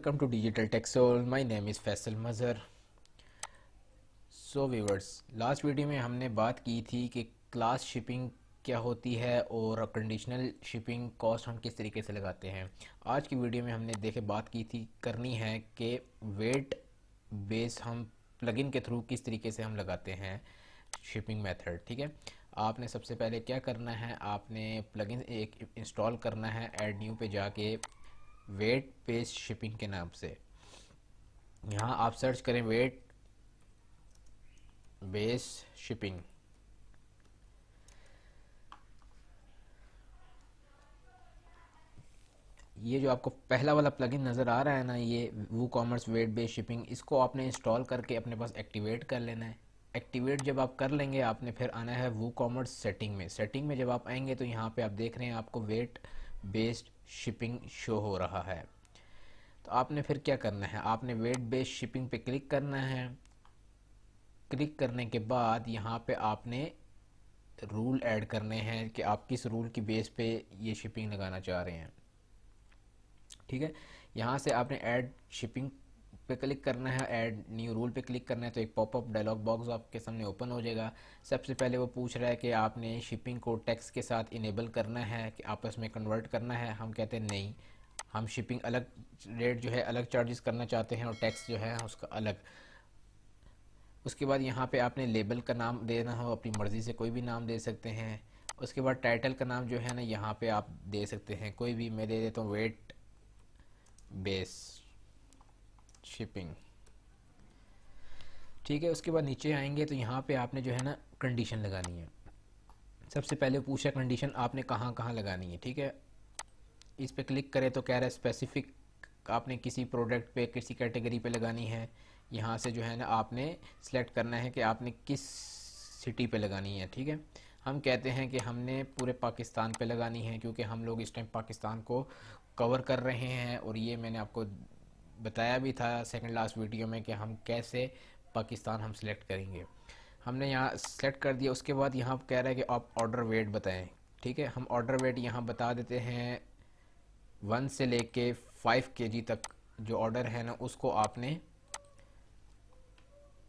Welcome to Digital Tech Soul. My name is Faisal Mazhar. So viewers, last video में हमने बात की थी कि क्लास शिपिंग क्या होती है और कंडीशनल शिपिंग कॉस्ट हम किस तरीके से लगाते हैं. आज की वीडियो में हमने बात की थी करनी है कि वेट बेस हम प्लगइन के थ्रू किस तरीके से हम लगाते हैं शिपिंग मेथड. ठीक है, आपने सबसे पहले क्या करना है, आपने प्लगइन एक इंस्टॉल करना है ऐड न्यू पे जाके वेट बेस्ड शिपिंग के नाम से. यहाँ आप सर्च करें वेट बेस्ड शिपिंग. ये जो आपको पहला वाला प्लगइन नज़र आ रहा है ना, ये वूकॉमर्स वेट बेस्ड शिपिंग, इसको आपने इंस्टॉल करके अपने पास एक्टिवेट कर लेना है. एक्टिवेट जब आप कर लेंगे, आपने फिर आना है वूकॉमर्स सेटिंग में. सेटिंग में जब आप आएंगे तो यहाँ पे आप देख रहे हैं आपको वेट बेस्ड शिपिंग शो हो रहा है. तो आपने फिर क्या करना है, आपने वेट बेस्ड शिपिंग पे क्लिक करना है. क्लिक करने के बाद यहाँ पे आपने रूल ऐड करने हैं कि आप किस रूल की बेस पे ये शिपिंग लगाना चाह रहे हैं. ठीक है, यहाँ से आपने ऐड शिपिंग पे क्लिक करना है, ऐड न्यू रूल पे क्लिक करना है. तो एक पॉपअप डायलॉग बॉक्स आपके सामने ओपन हो जाएगा. सबसे पहले वो पूछ रहा है कि आपने शिपिंग को टैक्स के साथ इनेबल करना है कि आपस में कन्वर्ट करना है. हम कहते हैं नहीं, हम शिपिंग अलग रेट जो है अलग चार्जेस करना चाहते हैं और टैक्स जो है उसका अलग. उसके बाद यहाँ पे आपने लेबल का नाम देना हो, अपनी मर्ज़ी से कोई भी नाम दे सकते हैं. उसके बाद टाइटल का नाम जो है ना, यहाँ पे आप दे सकते हैं कोई भी. मैं दे देता हूँ वेट बेस शिपिंग. ठीक है, उसके बाद नीचे आएंगे तो यहाँ पे आपने जो है ना कंडीशन लगानी है. सबसे पहले पूछा कंडीशन आपने कहाँ कहाँ लगानी है. ठीक है, इस पे क्लिक करें तो कह रहा है स्पेसिफिक आपने किसी प्रोडक्ट पे किसी कैटेगरी पे लगानी है. यहाँ से जो है ना आपने सेलेक्ट करना है कि आपने किस सिटी पे लगानी है. ठीक है, हम कहते हैं कि हमने पूरे पाकिस्तान पे लगानी है क्योंकि हम लोग इस टाइम पाकिस्तान को कवर कर रहे हैं. और ये मैंने आपको बताया भी था सेकंड लास्ट वीडियो में कि हम कैसे पाकिस्तान हम सिलेक्ट करेंगे. हमने यहाँ सेलेक्ट कर दिया. उसके बाद यहाँ कह रहा है कि आप ऑर्डर वेट बताएं. ठीक है, हम ऑर्डर वेट यहाँ बता देते हैं 1 से लेके 5 kg तक जो ऑर्डर है ना उसको आपने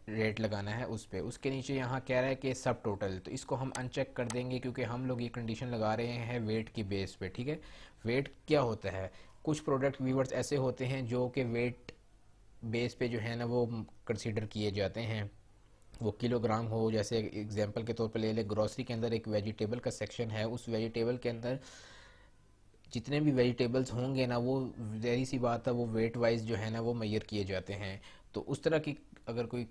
रेट लगाना है उस पे. उसके नीचे यहाँ कह रहा है कि सब टोटल, तो इसको हम अनचेक कर देंगे क्योंकि हम लोग ये कंडीशन लगा रहे हैं वेट की बेस पे. ठीक है, वेट क्या होता है, कुछ प्रोडक्ट व्यूवर्स ऐसे होते हैं जो कि वेट बेस पे जो है ना वो कंसीडर किए जाते हैं. वो किलोग्राम हो, जैसे एग्जांपल के तौर पे ले ले, ग्रोसरी के अंदर एक वेजिटेबल का सेक्शन है, उस वेजिटेबल के अंदर जितने भी वेजिटेबल्स होंगे ना वो ज़ाहिर सी बात है वो वेट वाइज जो है ना वो मेजर किए जाते हैं. तो उस तरह की अगर कोई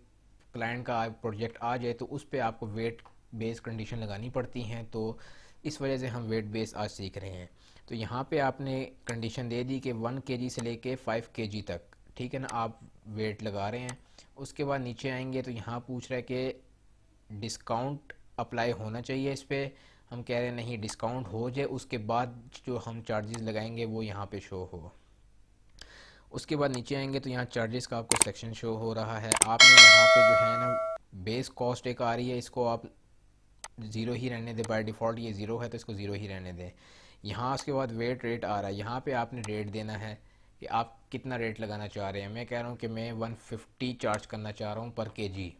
क्लाइंट का प्रोजेक्ट आ जाए तो उस पर आपको वेट बेस कंडीशन लगानी पड़ती हैं. तो इस वजह से हम वेट बेस आज सीख रहे हैं. तो यहाँ पे आपने कंडीशन दे दी कि 1 kg से लेके 5 kg तक, ठीक है ना, आप वेट लगा रहे हैं. उसके बाद नीचे आएंगे तो यहाँ पूछ रहा है कि डिस्काउंट अप्लाई होना चाहिए इस पर. हम कह रहे हैं नहीं, डिस्काउंट हो जाए उसके बाद जो हम चार्जेस लगाएंगे वो यहाँ पे शो हो. उसके बाद नीचे आएंगे तो यहाँ चार्जेस का आपको सेक्शन शो हो रहा है. आपने यहाँ पे जो है ना बेस कॉस्ट एक आ रही है, इसको आप ज़ीरो ही रहने दें. बाय डिफ़ॉल्ट ये ज़ीरो है तो इसको ज़ीरो ही रहने दें. यहाँ उसके बाद वेट रेट आ रहा है, यहाँ पे आपने रेट देना है कि आप कितना रेट लगाना चाह रहे हैं. मैं कह रहा हूँ कि मैं 150 चार्ज करना चाह रहा हूँ पर केजी.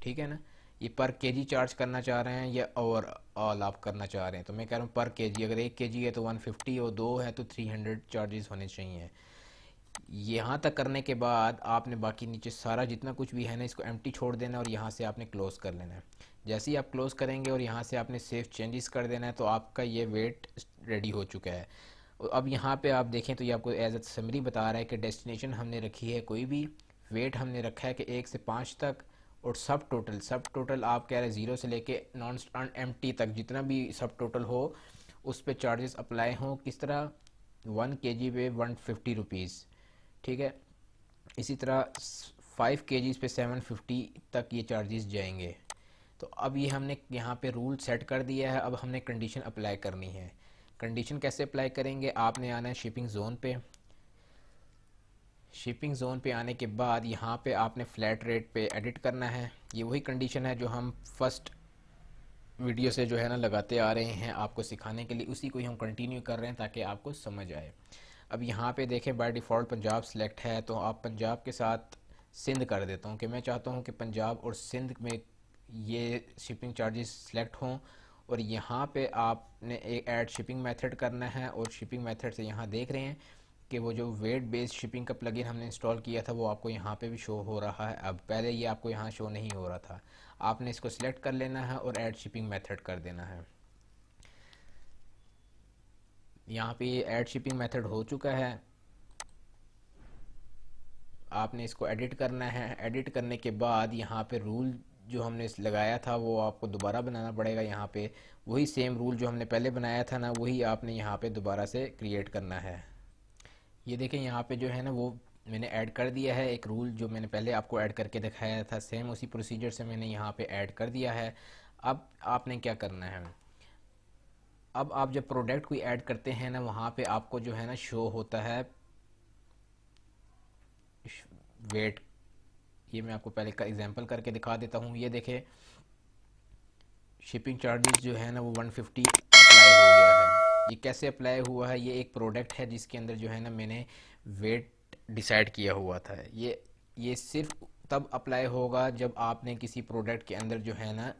ठीक है ना, ये पर केजी चार्ज करना चाह रहे हैं या ओवरऑल आप करना चाह रहे हैं. तो मैं कह रहा हूँ पर केजी. अगर 1 kg है तो 150 और 2 है तो 300 चार्जेस होने चाहिए. यहाँ तक करने के बाद आपने बाकी नीचे सारा जितना कुछ भी है ना इसको एम्प्टी छोड़ देना और यहाँ से आपने क्लोज़ कर लेना है. जैसे ही आप क्लोज़ करेंगे और यहाँ से आपने सेव चेंजेस कर देना है तो आपका ये वेट रेडी हो चुका है. और अब यहाँ पे आप देखें तो ये आपको एज ए समरी बता रहा है कि डेस्टिनेशन हमने रखी है कोई भी, वेट हमने रखा है कि 1 से 5 तक, और सब टोटल आप कह रहे हैं 0 से लेके नॉन एम्प्टी तक जितना भी सब टोटल हो उस पर चार्जेस अप्लाई हों. किस तरह, 1 kg पे 150 रुपीज़. ठीक है, इसी तरह 5 kg पे 750 तक ये चार्जेस जाएंगे. तो अब ये हमने यहाँ पे रूल सेट कर दिया है. अब हमने कंडीशन अप्लाई करनी है. कंडीशन कैसे अप्लाई करेंगे, आपने आना है शिपिंग ज़ोन पे. शिपिंग ज़ोन पे आने के बाद यहाँ पे आपने फ्लैट रेट पे एडिट करना है. ये वही कंडीशन है जो हम फर्स्ट वीडियो से जो है ना लगाते आ रहे हैं आपको सिखाने के लिए, उसी को ही हम कंटिन्यू कर रहे हैं ताकि आपको समझ आए. अब यहाँ पे देखें बाय डिफ़ॉल्ट पंजाब सेलेक्ट है, तो आप पंजाब के साथ सिंध कर देता हूँ कि मैं चाहता हूँ कि पंजाब और सिंध में ये शिपिंग चार्जेस सिलेक्ट हों। और यहाँ पे आपने एक ऐड शिपिंग मेथड करना है, और शिपिंग मेथड से यहाँ देख रहे हैं कि वो जो वेट बेस्ड शिपिंग का प्लगइन हमने इंस्टॉल किया था वो आपको यहाँ पे भी शो हो रहा है। अब पहले ये आपको यहाँ शो नहीं हो रहा था, आपने इसको सिलेक्ट कर लेना है और ऐड शिपिंग मेथड कर देना है। यहाँ पे ये ऐड शिपिंग मेथड हो चुका है, आपने इसको एडिट करना है। एडिट करने के बाद यहाँ पे रूल जो हमने लगाया था वो आपको दोबारा बनाना पड़ेगा। यहाँ पे वही सेम रूल जो हमने पहले बनाया था ना, वही आपने यहाँ पे दोबारा से क्रिएट करना है। ये देखें यहाँ पे जो है ना वो मैंने ऐड कर दिया है, एक रूल जो मैंने पहले आपको ऐड करके दिखाया था सेम उसी प्रोसीजर से मैंने यहाँ पे ऐड कर दिया है। अब आपने क्या करना है, अब आप जब प्रोडक्ट कोई ऐड करते हैं ना, वहाँ पे आपको जो है ना शो होता है वेट। ये मैं आपको पहले का एग्जांपल करके दिखा देता हूँ। ये देखें शिपिंग चार्जेस जो है ना वो 150 अप्लाई हो गया है। ये कैसे अप्लाई हुआ है, ये एक प्रोडक्ट है जिसके अंदर जो है ना मैंने वेट डिसाइड किया हुआ था। ये सिर्फ तब अप्लाई होगा जब आपने किसी प्रोडक्ट के अंदर जो है ना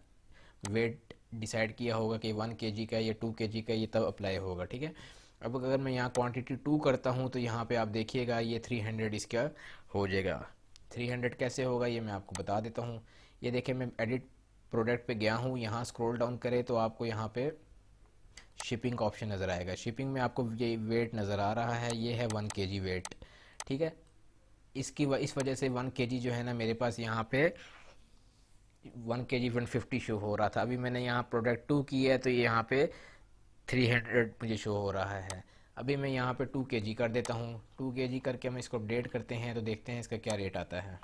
वेट डिसाइड किया होगा कि 1 kg का या 2 kg का, ये तब अप्लाई होगा, ठीक है। अब अगर मैं यहाँ क्वांटिटी 2 करता हूँ तो यहाँ पे आप देखिएगा ये 300 इसका हो जाएगा। 300 कैसे होगा ये मैं आपको बता देता हूँ। ये देखें मैं एडिट प्रोडक्ट पे गया हूँ, यहाँ स्क्रॉल डाउन करें तो आपको यहाँ पे शिपिंग का ऑप्शन नज़र आएगा। शिपिंग में आपको ये वेट नज़र आ रहा है, ये है 1 kg वेट, ठीक है। इस वजह से 1 kg जो है ना मेरे पास यहाँ पे 1 kg 150 शो हो रहा था। अभी मैंने यहाँ प्रोडक्ट 2 किया है तो ये यहाँ पे 300 मुझे शो हो रहा है। अभी मैं यहाँ पे 2 kg कर देता हूँ। 2 kg करके हम इसको अपडेट करते हैं तो देखते हैं इसका क्या रेट आता है।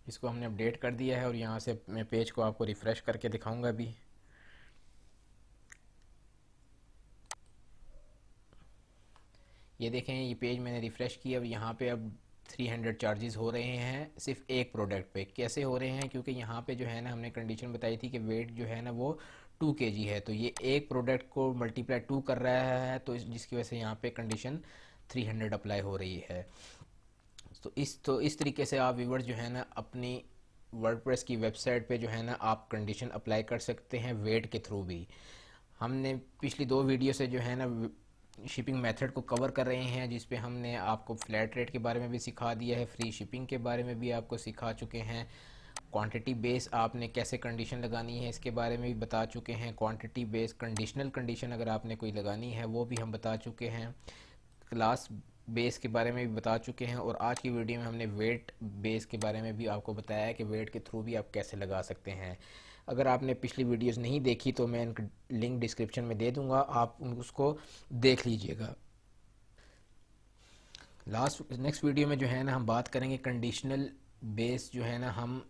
इसको हमने अपडेट कर दिया है और यहाँ से मैं पेज को आपको रिफ़्रेश करके दिखाऊंगा अभी। ये देखें ये पेज मैंने रिफ़्रेश किया, अब यहाँ पे अब 300 चार्जेस हो रहे हैं सिर्फ एक प्रोडक्ट पे। कैसे हो रहे हैं, क्योंकि यहाँ पे जो है ना हमने कंडीशन बताई थी कि वेट जो है ना वो 2 kg है, तो ये एक प्रोडक्ट को मल्टीप्लाई 2 कर रहा है, तो जिसकी वजह से यहाँ पे कंडीशन 300 अप्लाई हो रही है। तो इस तरीके से आप व्यूवर्स जो है ना अपनी वर्डप्रेस की वेबसाइट पे जो है ना आप कंडीशन अप्लाई कर सकते हैं वेट के थ्रू भी। हमने पिछली 2 वीडियो से जो है ना शिपिंग मेथड को कवर कर रहे हैं, जिस पे हमने आपको फ्लैट रेट के बारे में भी सिखा दिया है, फ्री शिपिंग के बारे में भी आपको सिखा चुके हैं, क्वांटिटी बेस आपने कैसे कंडीशन लगानी है इसके बारे में भी बता चुके हैं, क्वांटिटी बेस कंडीशनल कंडीशन अगर आपने कोई लगानी है वो भी हम बता चुके हैं, क्लास बेस के बारे में भी बता चुके हैं, और आज की वीडियो में हमने वेट बेस के बारे में भी आपको बताया है कि वेट के थ्रू भी आप कैसे लगा सकते हैं। अगर आपने पिछली वीडियोस नहीं देखी तो मैं इनका लिंक डिस्क्रिप्शन में दे दूंगा, आप उसको देख लीजिएगा। नेक्स्ट वीडियो में जो है ना हम बात करेंगे कंडीशनल बेस जो है ना हम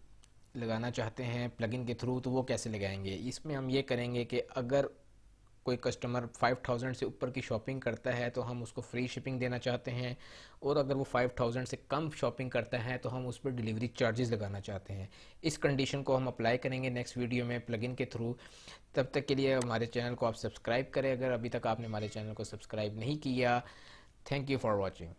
लगाना चाहते हैं प्लगइन के थ्रू, तो वो कैसे लगाएंगे। इसमें हम ये करेंगे कि अगर कोई कस्टमर 5000 से ऊपर की शॉपिंग करता है तो हम उसको फ्री शिपिंग देना चाहते हैं, और अगर वो 5000 से कम शॉपिंग करता है तो हम उस पर डिलीवरी चार्जेस लगाना चाहते हैं। इस कंडीशन को हम अप्लाई करेंगे नेक्स्ट वीडियो में प्लगइन के थ्रू। तब तक के लिए हमारे चैनल को आप सब्सक्राइब करें अगर अभी तक आपने हमारे चैनल को सब्सक्राइब नहीं किया। Thank you for watching.